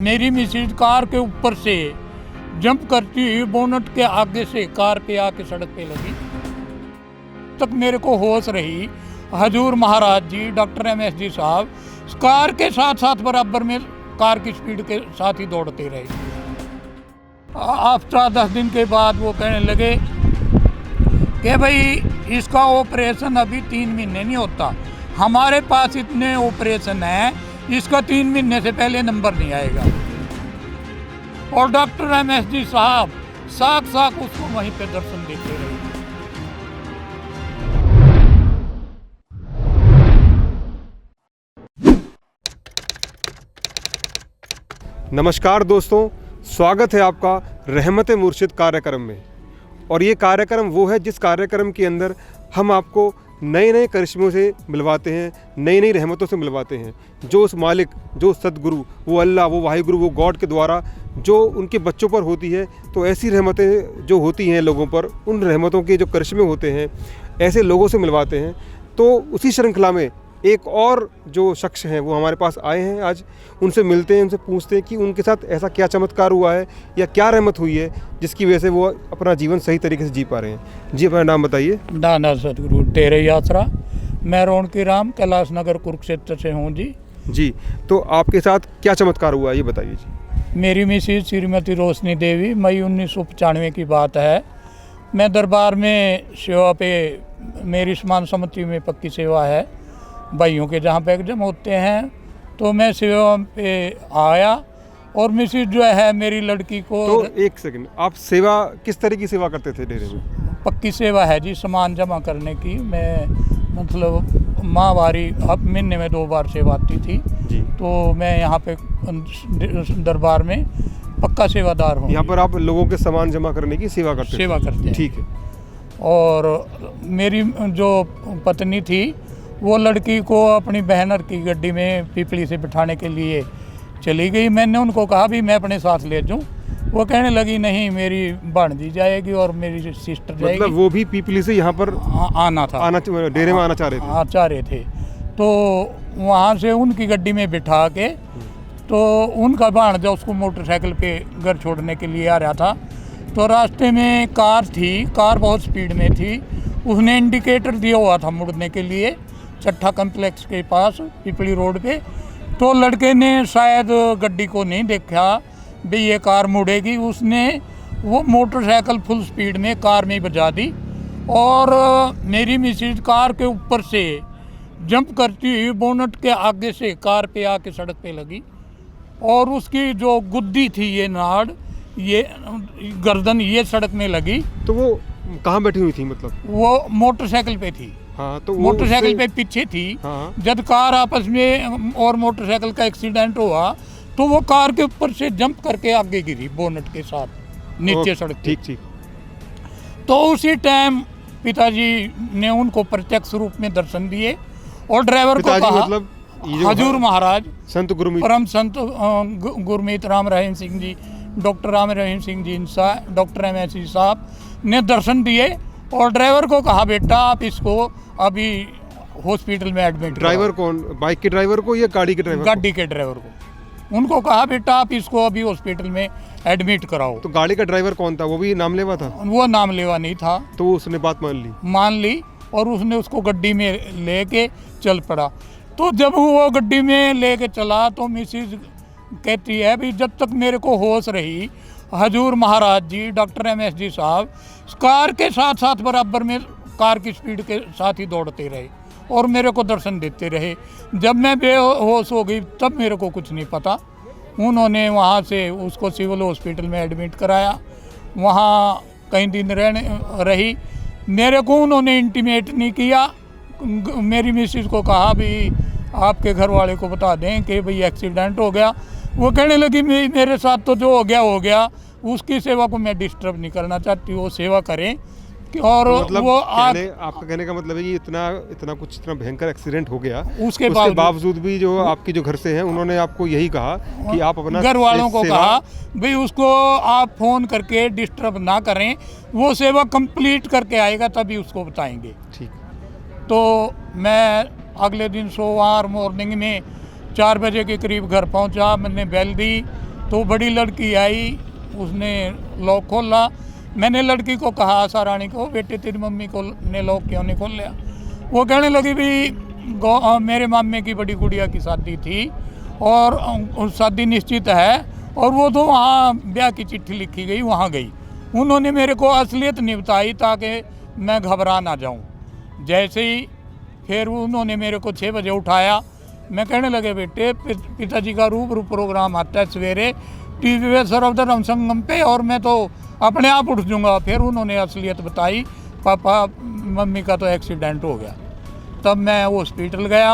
मेरी Mrs car के ऊपर से जंप करती हुई बोनट के आगे से कार पे आके सड़क पे लगी। तक मेरे को होश रही। हजूर महाराज जी, डॉक्टर MSG साहब कार के साथ साथ बराबर में कार की स्पीड के साथ ही दौड़ते रहे। आफ्टर 10 दिन के बाद वो कहने लगे कि भाई इसका ऑपरेशन अभी 3 महीने नहीं होता, हमारे पास इतने ऑपरेशन हैं, इसका 3 महीने से पहले नंबर नहीं आएगा। और डॉक्टर MSG साहब साख साख उसको वहीं पे दर्शन देते रहे। नमस्कार दोस्तों, स्वागत है आपका रहमत मुर्शिद कार्यक्रम में। और ये कार्यक्रम वो है जिस कार्यक्रम के अंदर हम आपको नए नए करिश्मों से मिलवाते हैं, नई नई रहमतों से मिलवाते हैं। जो उस मालिक, जो सदगुरु, वो अल्लाह, वो वाहिगुरु, वो गॉड के द्वारा जो उनके बच्चों पर होती है, तो ऐसी रहमतें जो होती हैं लोगों पर, उन रहमतों के जो करिश्मे होते हैं, ऐसे लोगों से मिलवाते हैं। तो उसी श्रृंखला में एक और जो शख्स हैं वो हमारे पास आए हैं। आज उनसे मिलते हैं, उनसे पूछते हैं कि उनके साथ ऐसा क्या चमत्कार हुआ है या क्या रहमत हुई है जिसकी वजह से वो अपना जीवन सही तरीके से जी पा रहे हैं। जी, अपना नाम बताइए। दाना सतगुरु तेरे यात्रा, मैं रौनकी राम, कैलाश नगर कुरुक्षेत्र से हूँ जी। जी, तो आपके साथ क्या चमत्कार हुआ है ये बताइए जी। मेरी मिसेज श्रीमती रोशनी देवी, मई 1995 की बात है। मैं दरबार में सेवा पे, मेरी समान सम्मति में पक्की सेवा है भाइयों के, जहाँ पे एग्जाम होते हैं, तो मैं सेवा पे आया। और मिसेज जो है मेरी लड़की को, तो एक सेकंड, आप सेवा किस तरह की सेवा करते थे डेरे में? पक्की सेवा है जी, सामान जमा करने की। मैं मतलब माहवारी अब महीने में 2 बार सेवा आती थी जी। तो मैं यहाँ पे दरबार में पक्का सेवादार हूँ। यहाँ पर आप लोगों के सामान जमा करने की सेवा करते हैं। ठीक है। और मेरी जो पत्नी थी वो लड़की को अपनी बहनर की गड्डी में पीपली से बिठाने के लिए चली गई। मैंने उनको कहा भी मैं अपने साथ ले जाऊँ। वो कहने लगी नहीं, मेरी भांजी जाएगी और मेरी सिस्टर जाएगी। मतलब वो भी पीपली से यहाँ पर आना था, डेरे में आना चाह रहे थे? हाँ, चाह रहे थे। तो वहाँ से उनकी गड्डी में बिठा के, तो उनका भांजा उसको मोटरसाइकिल पे घर छोड़ने के लिए आ रहा था। तो रास्ते में कार थी, कार बहुत स्पीड में थी। उसने इंडिकेटर दिया हुआ था मुड़ने के लिए, चट्ठा कम्प्लेक्स के पास पिपली रोड पे। तो लड़के ने शायद गड्डी को नहीं देखा भी ये कार मुड़ेगी, उसने वो मोटरसाइकिल फुल स्पीड में कार में बजा दी। और मेरी मिसेज कार के ऊपर से जंप करती हुई बोनट के आगे से कार पे आके सड़क पे लगी। और उसकी जो गुद्दी थी, ये नाड़, ये गर्दन, ये सड़क में लगी। तो वो कहाँ बैठी हुई थी? मतलब वो मोटरसाइकिल पे थी। हाँ, तो मोटरसाइकिल पे पीछे थी। हाँ। जब कार आपस में और मोटरसाइकिल का एक्सीडेंट हुआ तो वो कार के ऊपर से जंप करके आगे गिरी बोनट के साथ नीचे सड़क। ठीक। तो उसी टाइम पिताजी ने उनको प्रत्यक्ष रूप में दर्शन दिए और ड्राइवर को कहा, मतलब हजूर महाराज, संत गुरमीत, परम संत Gurmeet Ram Rahim Singh ji, doctor Ram Rahim Singh ji, doctor MSG साहब ने दर्शन दिए। और ड्राइवर को कहा बेटा आप इसको अभी हॉस्पिटल में एडमिट। ड्राइवर कौन? बाइक के ड्राइवर को या गाड़ी के ड्राइवर? गाड़ी के ड्राइवर को। उनको कहा बेटा आप इसको अभी हॉस्पिटल में एडमिट कराओ। तो गाड़ी का ड्राइवर कौन था? वो भी नामलेवा था? वो नामलेवा नहीं था। तो उसने बात मान ली और उसने उसको गड्डी में लेके चल पड़ा। तो जब वो गड्डी में लेके चला तो मिसेज कहती है भी जब तक मेरे को होश रही, हजूर महाराज जी, डॉक्टर MSG साहब कार के साथ साथ बराबर में कार की स्पीड के साथ ही दौड़ते रहे और मेरे को दर्शन देते रहे। जब मैं बेहोश हो गई तब मेरे को कुछ नहीं पता। उन्होंने वहाँ से उसको सिविल हॉस्पिटल में एडमिट कराया। वहाँ कई दिन रही। मेरे को उन्होंने इंटीमेट नहीं किया। मेरी मिसेज को कहा भी आपके घर वाले को बता दें कि भाई एक्सीडेंट हो गया। वो कहने लगी मेरे साथ तो जो हो गया, उसकी सेवा को मैं डिस्टर्ब नहीं करना चाहती, वो सेवा करें। और मतलब वो आपका कहने का मतलब है कि इतना भयंकर एक्सीडेंट हो गया, उसके बावजूद भी जो आपकी जो घर से हैं उन्होंने आपको यही कहा कि आप अपना घर वालों को कहा भाई उसको आप फ़ोन करके डिस्टर्ब ना करें, वो सेवा कंप्लीट करके आएगा तभी उसको बताएंगे। ठीक। तो मैं अगले दिन सोमवार मॉर्निंग में 4 बजे के करीब घर पहुंचा। मैंने बेल दी तो बड़ी लड़की आई, उसने लॉक खोला। मैंने लड़की को कहा, आशा रानी को, बेटे तेरी मम्मी को ने लॉक क्यों नहीं खोल लिया? वो कहने लगी भी मेरे मामे की बड़ी गुड़िया की शादी थी और शादी निश्चित है, और वो तो वहाँ ब्याह की चिट्ठी लिखी गई, वहाँ गई। उन्होंने मेरे को असलियत नहीं बताई ताकि मैं घबरा ना जाऊँ। जैसे ही फिर उन्होंने मेरे को 6 बजे उठाया। मैं कहने लगे, बेटे पिताजी का रूबरू प्रोग्राम आता है सवेरे टीवी पे सर्वधर्म संगम पे, और मैं तो अपने आप उठ जाऊँगा। फिर उन्होंने असलियत बताई, पापा मम्मी का तो एक्सीडेंट हो गया। तब मैं हॉस्पिटल गया।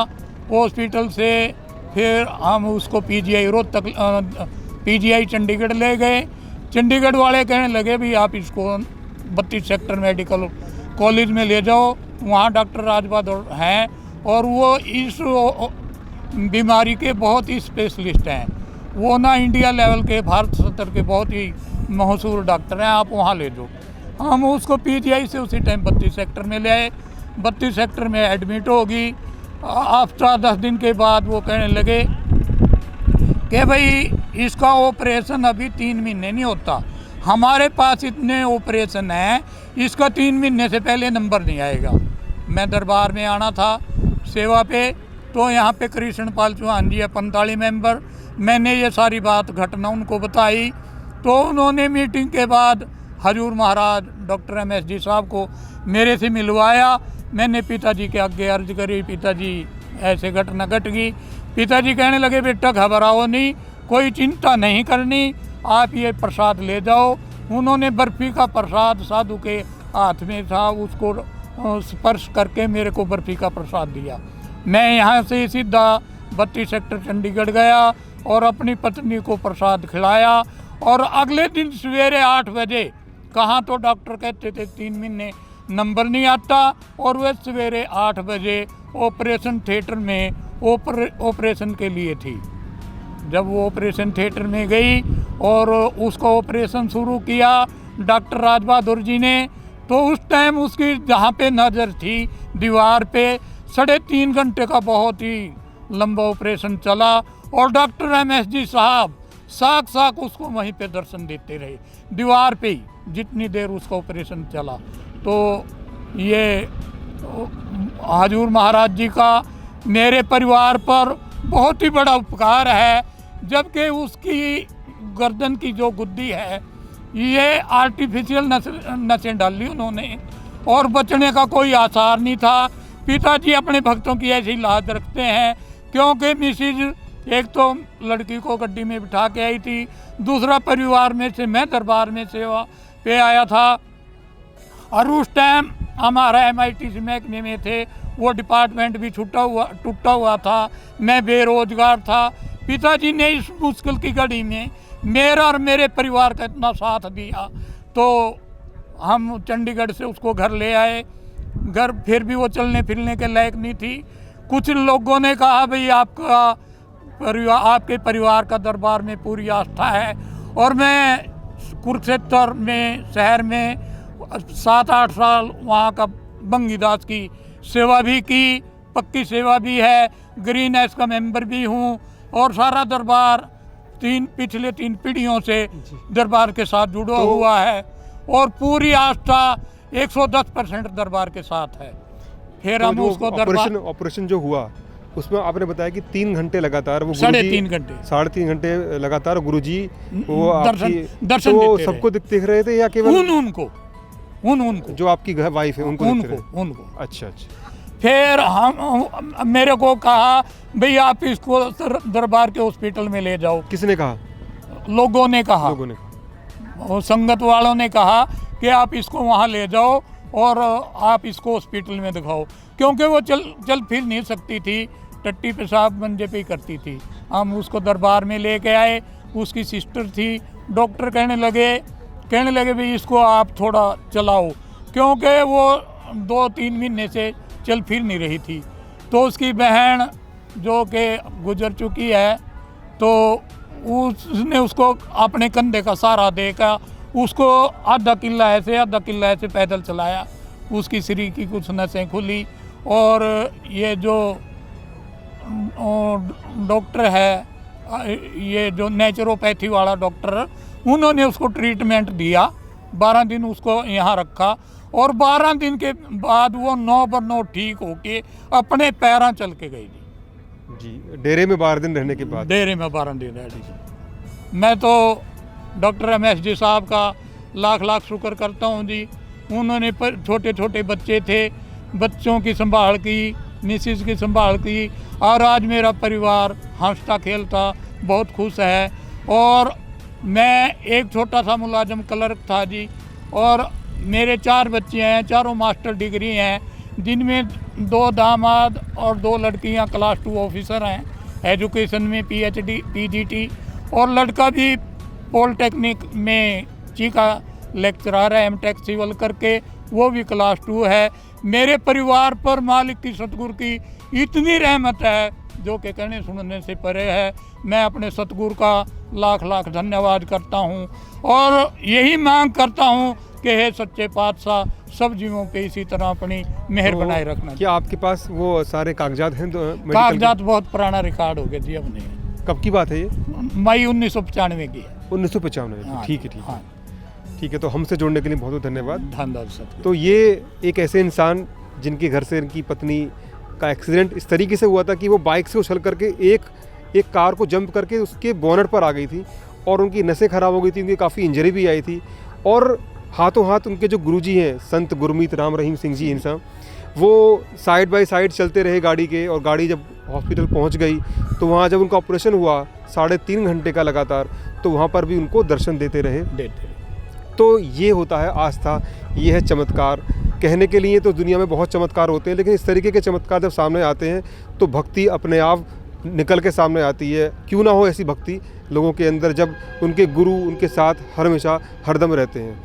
हॉस्पिटल से फिर हम उसको पीजीआई रोहतक, पीजीआई चंडीगढ़ ले गए। चंडीगढ़ वाले कहने लगे भी आप इसको 32 सेक्टर मेडिकल कॉलेज में ले जाओ, वहाँ डॉक्टर राज बहादुर हैं और वो इस बीमारी के बहुत ही स्पेशलिस्ट हैं। वो ना इंडिया लेवल के, भारत स्तर के बहुत ही मशहूर डॉक्टर हैं, आप वहाँ ले जाओ। हम उसको पीजीआई से उसी टाइम 32 सेक्टर में ले आए। 32 सेक्टर में एडमिट होगी। आफ्टर 10 दिन के बाद वो कहने लगे कि भाई इसका ऑपरेशन अभी 3 महीने नहीं होता, हमारे पास इतने ऑपरेशन हैं, इसका 3 महीने से पहले नंबर नहीं आएगा। मैं दरबार में आना था सेवा पे, तो यहाँ पे कृष्ण पाल चौहान जी है 45 मेंबर। मैंने ये सारी बात घटना उनको बताई, तो उन्होंने मीटिंग के बाद हजूर महाराज डॉक्टर MSD साहब को मेरे से मिलवाया। मैंने पिताजी के आगे अर्ज करी, पिताजी ऐसे घटना घट गई। पिताजी कहने लगे, बेटा घबराओ नहीं, कोई चिंता नहीं करनी, आप ये प्रसाद ले जाओ। उन्होंने बर्फ़ी का प्रसाद साधु के हाथ में था, उसको स्पर्श करके मेरे को बर्फ़ी का प्रसाद दिया। मैं यहाँ से सीधा 32 सेक्टर चंडीगढ़ गया और अपनी पत्नी को प्रसाद खिलाया। और अगले दिन सवेरे 8 बजे, कहाँ तो डॉक्टर कहते थे 3 महीने नंबर नहीं आता, और वह सवेरे 8 बजे ऑपरेशन थिएटर में ऑपरेशन के लिए थी। जब वो ऑपरेशन थिएटर में गई और उसका ऑपरेशन शुरू किया डॉक्टर राज बहादुर जी ने, तो उस टाइम उसकी जहाँ पे नज़र थी दीवार पे 3.5 घंटे का बहुत ही लंबा ऑपरेशन चला। और डॉक्टर MSD साहब साख उसको वहीं पे दर्शन देते रहे दीवार पे ही, जितनी देर उसका ऑपरेशन चला। तो ये हजूर महाराज जी का मेरे परिवार पर बहुत ही बड़ा उपकार है। जबकि उसकी गर्दन की जो गुद्दी है, ये आर्टिफिशियल नसें डाली उन्होंने, और बचने का कोई आसार नहीं था। पिताजी अपने भक्तों की ऐसी लाज रखते हैं, क्योंकि मिसिज एक तो लड़की को गड्डी में बिठा के आई थी, दूसरा परिवार में से मैं दरबार में सेवा पे आया था, और उस टाइम हमारा MITC महकमे में थे, वो डिपार्टमेंट भी टूटा हुआ था, मैं बेरोजगार था। पिताजी ने इस मुश्किल की घड़ी में मेरा और मेरे परिवार का इतना साथ दिया, तो हम चंडीगढ़ से उसको घर ले आए। घर फिर भी वो चलने फिरने के लायक नहीं थी। कुछ लोगों ने कहा, भाई आपके परिवार का दरबार में पूरी आस्था है, और मैं कुरुक्षेत्र में शहर में 7-8 साल वहाँ का बंगीदास की सेवा भी की, पक्की सेवा भी है, ग्रीन एस का मेंबर भी हूँ, और सारा दरबार पिछले 3 पीढ़ियों से दरबार के साथ जुड़ा हुआ है, और पूरी आस्था 110% दरबार के साथ है। फिर हम उसको ऑपरेशन जो हुआ उसमें आपने बताया कि 3 घंटे लगातार, वो 3.5 घंटे लगातार गुरुजी वो दर्शन तो सबको दिख रहे थे, या केवल उनको जो आपकी वाइफ है उनको? अच्छा। फिर हम मेरे को कहा, भाई आप इसको दरबार के हॉस्पिटल में ले जाओ। किसने कहा? लोगों ने कहा, संगत वालों ने कहा कि आप इसको वहाँ ले जाओ और आप इसको हॉस्पिटल में दिखाओ, क्योंकि वो चल फिर नहीं सकती थी, टट्टी पेशाब मंजे पे ही करती थी। हम उसको दरबार में लेके आए, उसकी सिस्टर थी। डॉक्टर कहने लगे भाई इसको आप थोड़ा चलाओ, क्योंकि वो 2-3 महीने से चल फिर नहीं रही थी। तो उसकी बहन जो कि गुजर चुकी है, तो उसने उसको अपने कंधे का सहारा देकर उसको आधा किला ऐसे पैदल चलाया। उसकी शरीर की कुछ नसें खुली, और ये जो डॉक्टर है ये जो नेचुरोपैथी वाला डॉक्टर, उन्होंने उसको ट्रीटमेंट दिया। 12 दिन उसको यहाँ रखा और 12 दिन के बाद वो 9/9 ठीक होके अपने पैरों चल के गई जी। डेरे में 12 दिन रहने के बाद? डेरे में 12 दिन रह जी। मैं तो डॉक्टर MSD साहब का लाख लाख शुक्र करता हूँ जी। उन्होंने छोटे छोटे बच्चे थे, बच्चों की संभाल की, मिसिस की संभाल की, और आज मेरा परिवार हंसता खेलता बहुत खुश है। और मैं एक छोटा सा मुलाजम क्लर्क था जी, और मेरे 4 बच्चे हैं, चारों मास्टर डिग्री हैं, जिनमें 2 दामाद और 2 लड़कियां क्लास 2 ऑफिसर हैं एजुकेशन में, PhD PGT, और लड़का भी पॉलिटेक्निक में चीका लेक्चरर है, MTech सिविल करके, वो भी क्लास 2 है। मेरे परिवार पर मालिक की सतगुरु की इतनी रहमत है जो कि कहने सुनने से परे है। मैं अपने सतगुरु का लाख लाख धन्यवाद करता हूँ और यही मांग करता हूँ कि हे सच्चे पातशाह, सब जीवों पे इसी तरह अपनी मेहर बनाए रखना। क्या आपके पास वो सारे कागजात हैं? कागजात बहुत पुराना रिकॉर्ड हो गया जी। अब नहीं। कब की बात है ये? मई 1995 की है। 1995? हाँ, ठीक है, ठीक है। हाँ, ठीक है, तो हमसे जुड़ने के लिए बहुत बहुत धन्यवाद। धन्यवाद सर। तो ये एक ऐसे इंसान जिनके घर से इनकी पत्नी का एक्सीडेंट इस तरीके से हुआ था कि वो बाइक से उछल करके एक कार को जंप करके उसके बोनट पर आ गई थी और उनकी नसें खराब हो गई थी, उनकी काफ़ी इंजरी भी आई थी। और हाथों हाथ उनके जो गुरुजी हैं, संत गुरमीत राम रहीम सिंह जी इंसान, वो साइड बाय साइड चलते रहे गाड़ी के, और गाड़ी जब हॉस्पिटल पहुंच गई तो वहाँ जब उनका ऑपरेशन हुआ 3.5 घंटे का लगातार, तो वहाँ पर भी उनको दर्शन देते रहे। तो ये होता है आस्था, ये है चमत्कार। कहने के लिए तो दुनिया में बहुत चमत्कार होते हैं, लेकिन इस तरीके के चमत्कार जब सामने आते हैं तो भक्ति अपने आप निकल के सामने आती है। क्यों ना हो ऐसी भक्ति लोगों के अंदर, जब उनके गुरु उनके साथ हमेशा हरदम रहते हैं।